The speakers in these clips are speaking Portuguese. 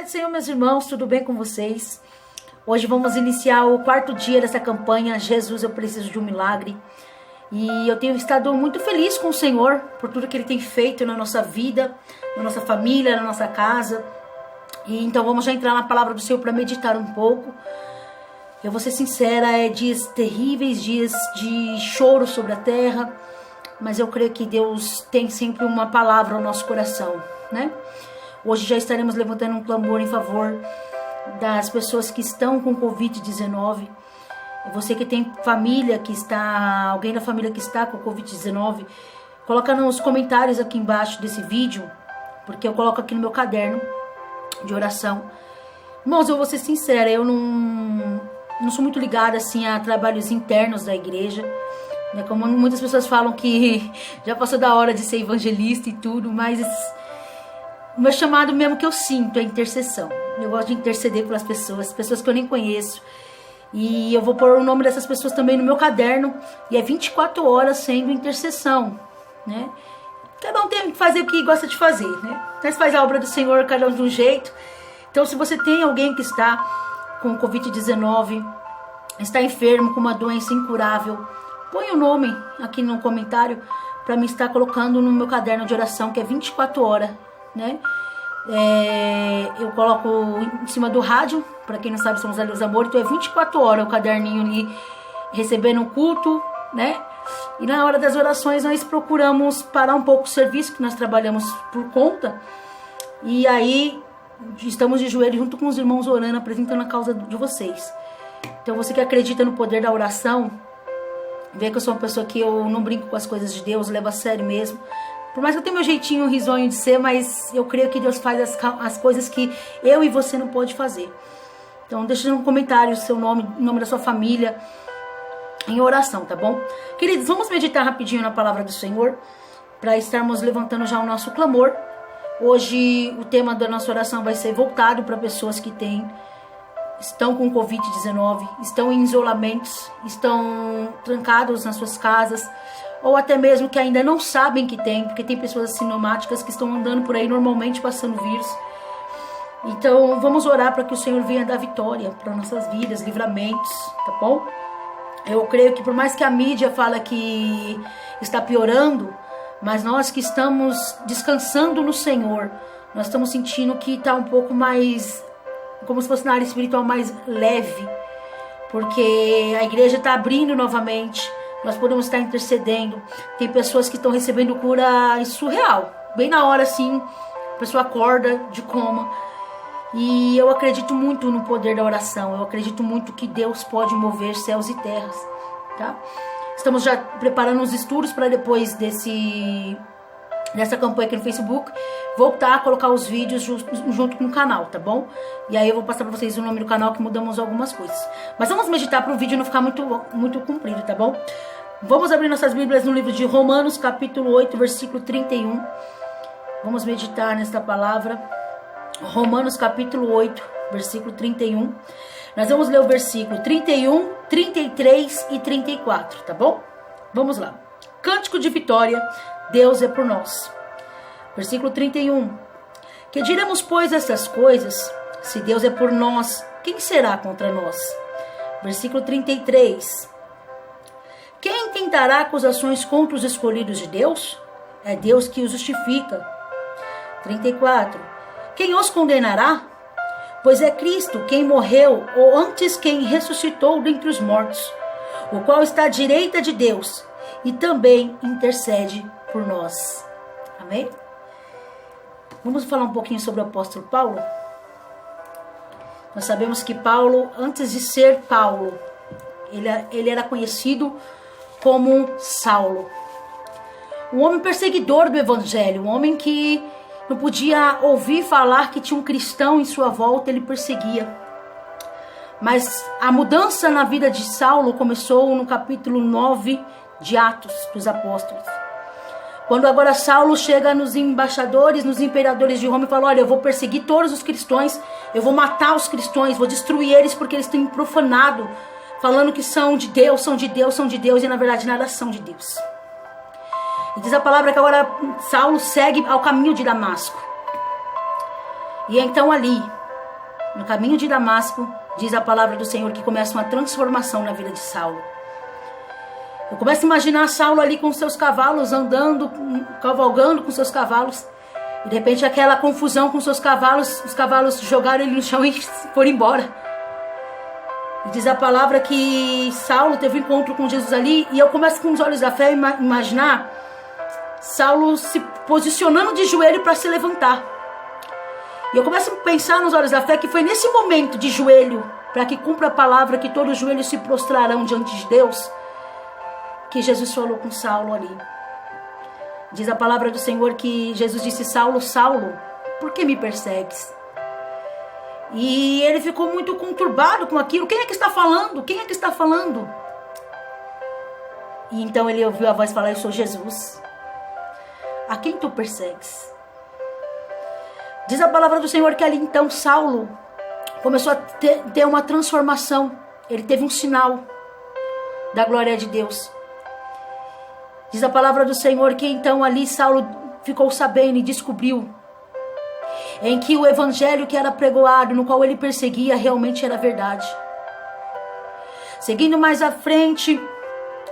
do Senhor, meus irmãos, tudo bem com vocês? Hoje vamos iniciar o 4º dia dessa campanha, Jesus, eu preciso de um milagre. E eu tenho estado muito feliz com o Senhor, por tudo que Ele tem feito na nossa vida, na nossa família, na nossa casa. E então vamos já entrar na palavra do Senhor para meditar um pouco. Eu vou ser sincera, é dias terríveis, dias de choro sobre a terra, mas eu creio que Deus tem sempre uma palavra ao nosso coração, né? Hoje já estaremos levantando um clamor em favor das pessoas que estão com Covid-19. Você que tem família que está, alguém da família que está com Covid-19, coloca nos comentários aqui embaixo desse vídeo, porque eu coloco aqui no meu caderno de oração. Irmãos, eu vou ser sincera, eu não sou muito ligada assim a trabalhos internos da igreja. Como muitas pessoas falam que já passou da hora de ser evangelista e tudo, mas o meu chamado mesmo que eu sinto é intercessão. Eu gosto de interceder pelas pessoas que eu nem conheço. E eu vou pôr o nome dessas pessoas também no meu caderno. E é 24 horas sendo intercessão, né? Cada um tem que fazer o que gosta de fazer, né? Mas faz a obra do Senhor, cada um de um jeito. Então, se você tem alguém que está com Covid-19, está enfermo, com uma doença incurável, põe o nome aqui no comentário para me estar colocando no meu caderno de oração, que é 24 horas, né? Eu coloco em cima do rádio, para quem não sabe, somos a Luz Amor, então é 24 horas o caderninho ali, recebendo um culto, né? E na hora das orações nós procuramos parar um pouco o serviço, que nós trabalhamos por conta, e aí estamos de joelho junto com os irmãos orando, apresentando a causa de vocês. Então você que acredita no poder da oração, vê que eu sou uma pessoa que eu não brinco com as coisas de Deus, levo a sério mesmo. Por mais que eu tenha meu jeitinho risonho de ser, mas eu creio que Deus faz as coisas que eu e você não pode fazer. Então deixa no comentário o seu nome, o nome da sua família, em oração, tá bom? Queridos, vamos meditar rapidinho na palavra do Senhor, para estarmos levantando já o nosso clamor. Hoje o tema da nossa oração vai ser voltado para pessoas que estão com Covid-19, estão em isolamentos, estão trancados nas suas casas, ou até mesmo que ainda não sabem que tem, porque tem pessoas assintomáticas que estão andando por aí normalmente passando vírus. Então vamos orar para que o Senhor venha dar vitória para nossas vidas, livramentos, tá bom? Eu creio que por mais que a mídia fala que está piorando, mas nós que estamos descansando no Senhor, nós estamos sentindo que está um pouco mais, como se fosse na área espiritual, mais leve, porque a igreja está abrindo novamente, nós podemos estar intercedendo. Tem pessoas que estão recebendo cura surreal, bem na hora assim, a pessoa acorda de coma. E eu acredito muito no poder da oração, eu acredito muito que Deus pode mover céus e terras, tá? Estamos já preparando os estudos para depois dessa campanha aqui no Facebook, voltar a colocar os vídeos junto com o canal, tá bom? E aí eu vou passar para vocês o nome do canal, que mudamos algumas coisas. Mas vamos meditar para o vídeo não ficar muito comprido, tá bom? Vamos abrir nossas Bíblias no livro de Romanos, capítulo 8, versículo 31. Vamos meditar nesta palavra. Romanos, capítulo 8, versículo 31. Nós vamos ler o versículo 31, 33 e 34, tá bom? Vamos lá. Cântico de vitória, Deus é por nós. Versículo 31. Que diremos, pois, essas coisas? Se Deus é por nós, quem será contra nós? Versículo 33. Quem tentará acusações contra os escolhidos de Deus? É Deus que os justifica. 34. Quem os condenará? Pois é Cristo quem morreu, ou antes quem ressuscitou dentre os mortos, o qual está à direita de Deus e também intercede por nós. Amém? Vamos falar um pouquinho sobre o apóstolo Paulo? Nós sabemos que Paulo, antes de ser Paulo, ele era conhecido como Saulo. Um homem perseguidor do evangelho, um homem que não podia ouvir falar que tinha um cristão em sua volta, ele perseguia. Mas a mudança na vida de Saulo começou no capítulo 9 de Atos dos Apóstolos. Quando agora Saulo chega nos embaixadores, nos imperadores de Roma e fala: olha, eu vou perseguir todos os cristãos, eu vou matar os cristãos, vou destruir eles porque eles têm profanado, falando que são de Deus, são de Deus, são de Deus, e na verdade nada são de Deus. E diz a palavra que agora Saulo segue ao caminho de Damasco. E então ali no caminho de Damasco, diz a palavra do Senhor que começa uma transformação na vida de Saulo. Eu começo a imaginar Saulo ali com seus cavalos, andando, cavalgando com seus cavalos. E de repente aquela confusão com seus cavalos, os cavalos jogaram ele no chão e foram embora. E diz a palavra que Saulo teve um encontro com Jesus ali. E eu começo com os olhos da fé a imaginar Saulo se posicionando de joelho para se levantar. E eu começo a pensar nos olhos da fé que foi nesse momento de joelho, para que cumpra a palavra que todos os joelhos se prostrarão diante de Deus, que Jesus falou com Saulo ali. Diz a palavra do Senhor que Jesus disse: Saulo, Saulo, por que me persegues? E ele ficou muito conturbado com aquilo. Quem é que está falando? Quem é que está falando? E então ele ouviu a voz falar: eu sou Jesus. A quem tu persegues? Diz a palavra do Senhor que ali então Saulo começou a ter uma transformação. Ele teve um sinal da glória de Deus. Diz a palavra do Senhor que então ali Saulo ficou sabendo e descobriu em que o evangelho que era pregoado, no qual ele perseguia, realmente era verdade. Seguindo mais à frente,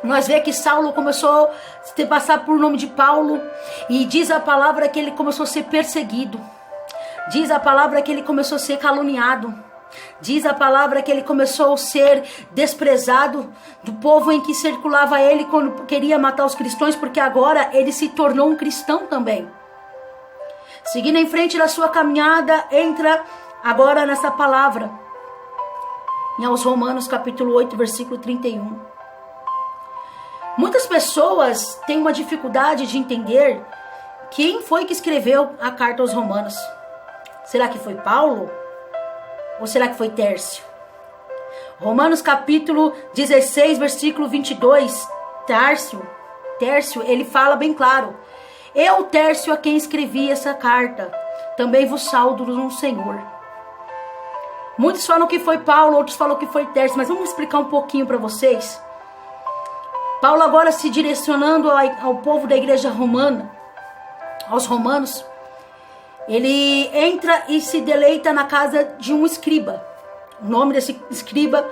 nós vemos que Saulo começou a passar por nome de Paulo. E diz a palavra que ele começou a ser perseguido. Diz a palavra que ele começou a ser caluniado. Diz a palavra que ele começou a ser desprezado do povo em que circulava ele quando queria matar os cristãos, porque agora ele se tornou um cristão também. Seguindo em frente da sua caminhada, entra agora nessa palavra, em aos Romanos capítulo 8, versículo 31. Muitas pessoas têm uma dificuldade de entender quem foi que escreveu a carta aos Romanos. Será que foi Paulo? Ou será que foi Tércio? Romanos capítulo 16, versículo 22. Tércio, ele fala bem claro: eu, Tércio, a quem escrevi essa carta, também vos saudo no Senhor. Muitos falam que foi Paulo, outros falam que foi Tércio, mas vamos explicar um pouquinho para vocês. Paulo agora se direcionando ao povo da igreja romana, aos romanos, ele entra e se deleita na casa de um escriba. O nome desse escriba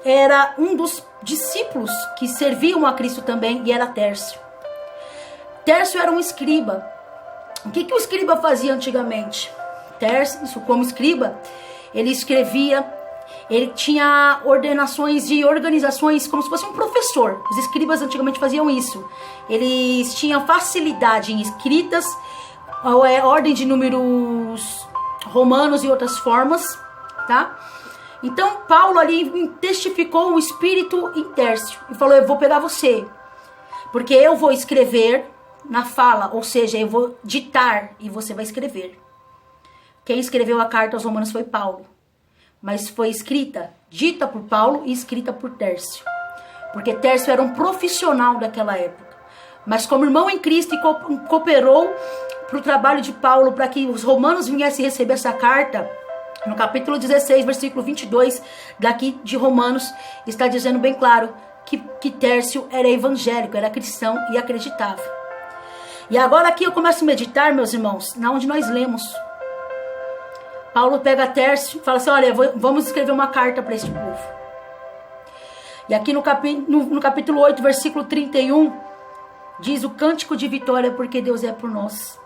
era um dos discípulos que serviam a Cristo também, e era Tércio. Tércio era um escriba. O que o escriba fazia antigamente? Tércio, como escriba, ele escrevia, ele tinha ordenações de organizações como se fosse um professor. Os escribas antigamente faziam isso. Eles tinham facilidade em escritas, ordem de números romanos e outras formas, tá? Então Paulo ali testificou o espírito em Tércio e falou: eu vou pegar você, porque eu vou escrever na fala, ou seja, eu vou ditar e você vai escrever. Quem escreveu a carta aos Romanos foi Paulo, mas foi escrita, dita por Paulo e escrita por Tércio, porque Tércio era um profissional daquela época, mas como irmão em Cristo e cooperou para o trabalho de Paulo, para que os romanos viessem receber essa carta. No capítulo 16, versículo 22, daqui de Romanos, está dizendo bem claro que Tércio era evangélico, era cristão e acreditava. E agora aqui eu começo a meditar, meus irmãos, na onde nós lemos. Paulo pega Tércio e fala assim: olha, vamos escrever uma carta para este povo. E aqui no capítulo 8, versículo 31, diz o cântico de vitória, porque Deus é por nós.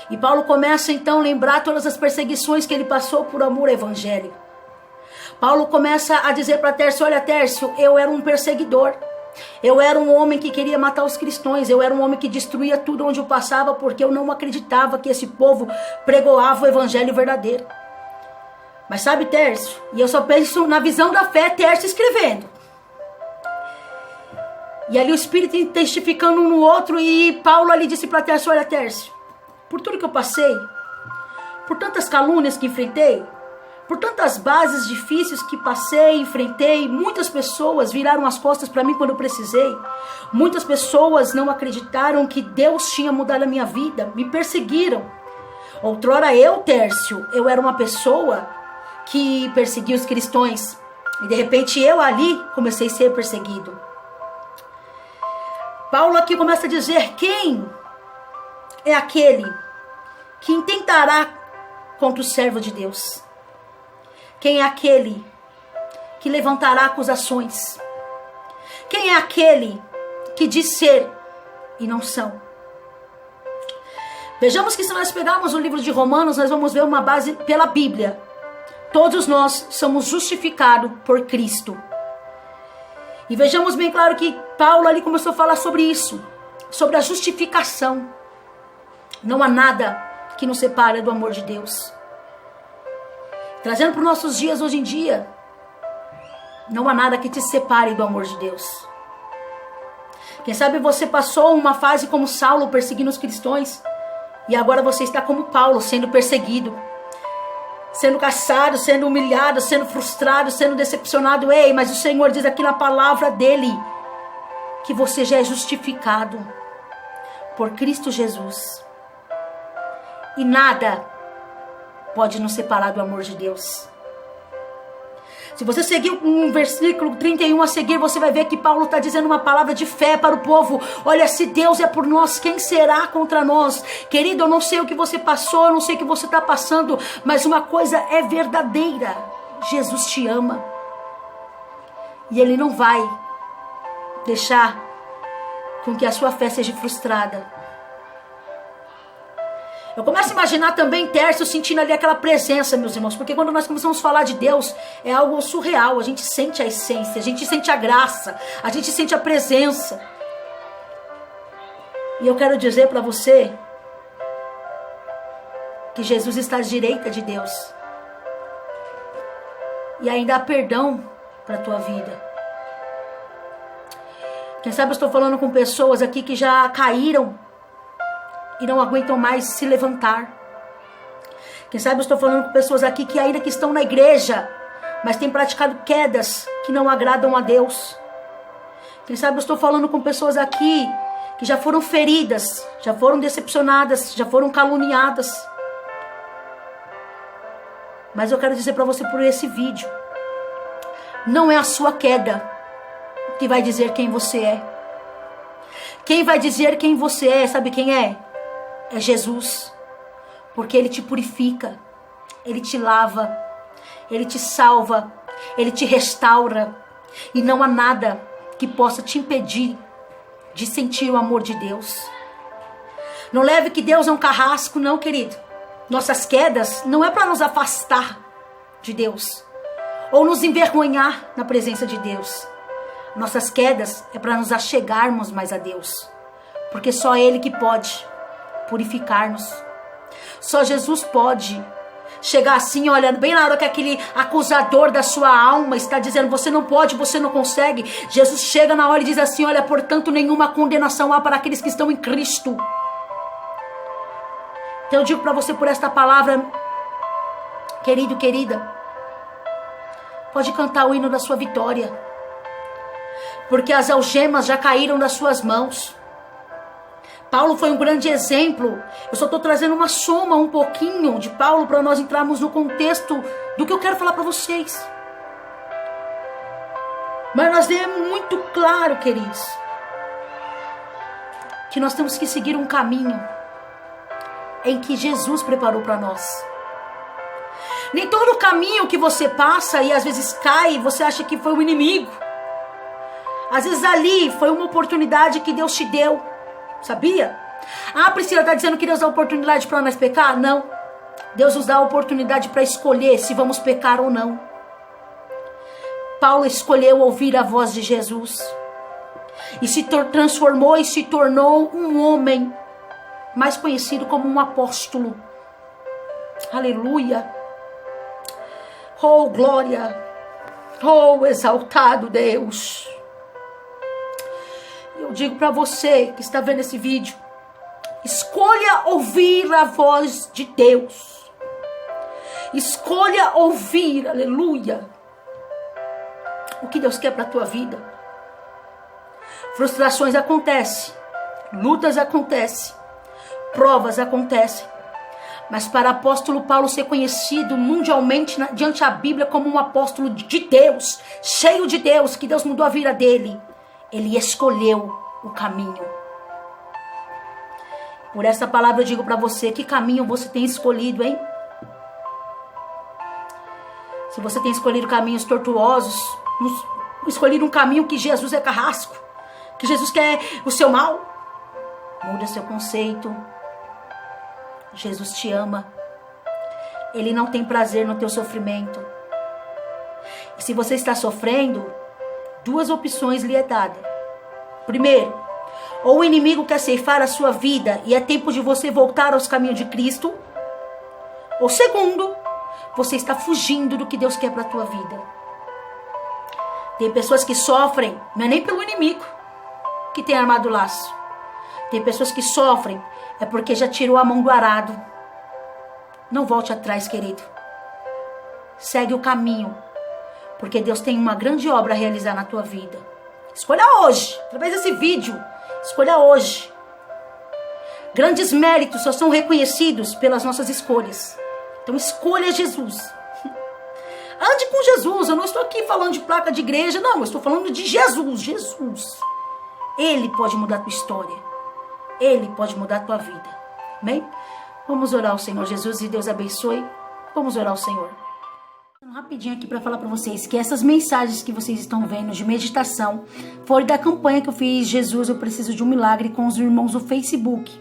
E Paulo começa então a lembrar todas as perseguições que ele passou por amor ao evangelho. Paulo começa a dizer para Tércio: olha, Tércio, eu era um perseguidor. Eu era um homem que queria matar os cristãos. Eu era um homem que destruía tudo onde eu passava, porque eu não acreditava que esse povo pregoava o evangelho verdadeiro. Mas sabe, Tércio, e eu só penso na visão da fé, Tércio escrevendo. E ali o Espírito testificando um no outro, e Paulo ali disse para Tércio: olha, Tércio, por tudo que eu passei, por tantas calúnias que enfrentei, por tantas bases difíceis que passei, enfrentei, muitas pessoas viraram as costas para mim quando eu precisei. Muitas pessoas não acreditaram que Deus tinha mudado a minha vida, me perseguiram. Outrora eu, Tércio, eu era uma pessoa que perseguia os cristãos. E de repente eu ali comecei a ser perseguido. Paulo aqui começa a dizer: quem é aquele que intentará contra o servo de Deus? Quem é aquele que levantará acusações? Quem é aquele que diz ser e não são? Vejamos que se nós pegarmos o livro de Romanos, nós vamos ver uma base pela Bíblia. Todos nós somos justificados por Cristo. E vejamos bem claro que Paulo ali começou a falar sobre isso, sobre a justificação. Não há nada que nos separe do amor de Deus. Trazendo para os nossos dias hoje em dia, não há nada que te separe do amor de Deus. Quem sabe você passou uma fase como Saulo perseguindo os cristãos, e agora você está como Paulo, sendo perseguido, sendo caçado, sendo humilhado, sendo frustrado, sendo decepcionado. Ei, mas o Senhor diz aqui na palavra dele que você já é justificado por Cristo Jesus. E nada pode nos separar do amor de Deus. Se você seguir um versículo 31 a seguir, você vai ver que Paulo está dizendo uma palavra de fé para o povo. Olha, se Deus é por nós, quem será contra nós? Querido, eu não sei o que você passou, eu não sei o que você está passando, mas uma coisa é verdadeira: Jesus te ama. E Ele não vai deixar com que a sua fé seja frustrada. Eu começo a imaginar também Tércio sentindo ali aquela presença, meus irmãos, porque quando nós começamos a falar de Deus, é algo surreal. A gente sente a essência, a gente sente a graça, a gente sente a presença. E eu quero dizer para você que Jesus está à direita de Deus. E ainda há perdão para a tua vida. Quem sabe eu estou falando com pessoas aqui que já caíram e não aguentam mais se levantar. Quem sabe eu estou falando com pessoas aqui que ainda que estão na igreja, mas têm praticado quedas que não agradam a Deus. Quem sabe eu estou falando com pessoas aqui que já foram feridas, já foram decepcionadas, já foram caluniadas. Mas eu quero dizer para você por esse vídeo, não é a sua queda que vai dizer quem você é. Quem vai dizer quem você é, sabe quem é? É Jesus, porque Ele te purifica, Ele te lava, Ele te salva, Ele te restaura, e não há nada que possa te impedir de sentir o amor de Deus. Não leve que Deus é um carrasco, não, querido. Nossas quedas não é para nos afastar de Deus, ou nos envergonhar na presença de Deus. Nossas quedas é para nos achegarmos mais a Deus, porque só Ele que pode purificar-nos. Só Jesus pode chegar assim, olhando bem na hora que aquele acusador da sua alma está dizendo: você não pode, você não consegue. Jesus chega na hora e diz assim: olha, portanto nenhuma condenação há para aqueles que estão em Cristo. Então eu digo para você por esta palavra, querido, querida, pode cantar o hino da sua vitória, porque as algemas já caíram das suas mãos. Paulo foi um grande exemplo. Eu só estou trazendo uma soma, um pouquinho de Paulo, para nós entrarmos no contexto do que eu quero falar para vocês. Mas nós vemos muito claro, queridos, que nós temos que seguir um caminho em que Jesus preparou para nós. Nem todo caminho que você passa e às vezes cai, você acha que foi o inimigo. Às vezes ali foi uma oportunidade que Deus te deu. Sabia? Ah, Priscila está dizendo que Deus dá oportunidade para nós pecar? Não. Deus nos dá a oportunidade para escolher se vamos pecar ou não. Paulo escolheu ouvir a voz de Jesus. E se transformou e se tornou um homem mais conhecido como um apóstolo. Aleluia. Oh, glória. Oh, exaltado Deus. Eu digo para você que está vendo esse vídeo, escolha ouvir a voz de Deus. Escolha ouvir, aleluia, o que Deus quer para a tua vida. Frustrações acontecem, lutas acontecem, provas acontecem. Mas para o apóstolo Paulo ser conhecido mundialmente diante da Bíblia como um apóstolo de Deus, cheio de Deus, que Deus mudou a vida dele, ele escolheu o caminho. Por essa palavra eu digo para você, que caminho você tem escolhido, hein? Se você tem escolhido caminhos tortuosos, escolhido um caminho que Jesus é carrasco, que Jesus quer o seu mal, muda seu conceito. Jesus te ama. Ele não tem prazer no teu sofrimento. E se você está sofrendo, 2 opções lhe é dada. Primeiro, ou o inimigo quer ceifar a sua vida e é tempo de você voltar aos caminhos de Cristo. Ou segundo, você está fugindo do que Deus quer para a tua vida. Tem pessoas que sofrem, não é nem pelo inimigo que tem armado o laço. Tem pessoas que sofrem, é porque já tirou a mão do arado. Não volte atrás, querido. Segue o caminho, porque Deus tem uma grande obra a realizar na tua vida. Escolha hoje, através desse vídeo, escolha hoje. Grandes méritos só são reconhecidos pelas nossas escolhas. Então escolha Jesus. Ande com Jesus. Eu não estou aqui falando de placa de igreja, não. Eu estou falando de Jesus. Jesus. Ele pode mudar a tua história. Ele pode mudar a tua vida. Amém? Vamos orar ao Senhor Jesus e Deus abençoe. Vamos orar ao Senhor. Rapidinho aqui para falar para vocês que essas mensagens que vocês estão vendo de meditação foram da campanha que eu fiz Jesus, eu preciso de um milagre, com os irmãos do Facebook.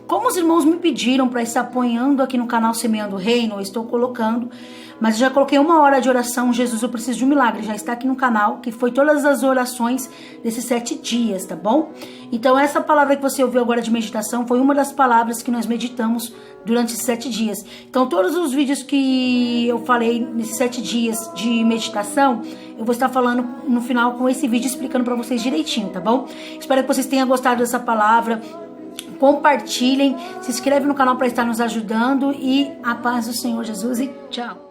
Como os irmãos me pediram para estar apoiando aqui no canal Semeando o Reino, eu estou colocando, mas eu já coloquei 1 hora de oração, Jesus, eu preciso de um milagre, já está aqui no canal, que foi todas as orações desses 7 dias, tá bom? Então essa palavra que você ouviu agora de meditação foi uma das palavras que nós meditamos durante esses 7 dias. Então todos os vídeos que eu falei nesses 7 dias de meditação, eu vou estar falando no final com esse vídeo explicando para vocês direitinho, tá bom? Espero que vocês tenham gostado dessa palavra. Compartilhem, se inscreve no canal para estar nos ajudando e a paz do Senhor Jesus e tchau!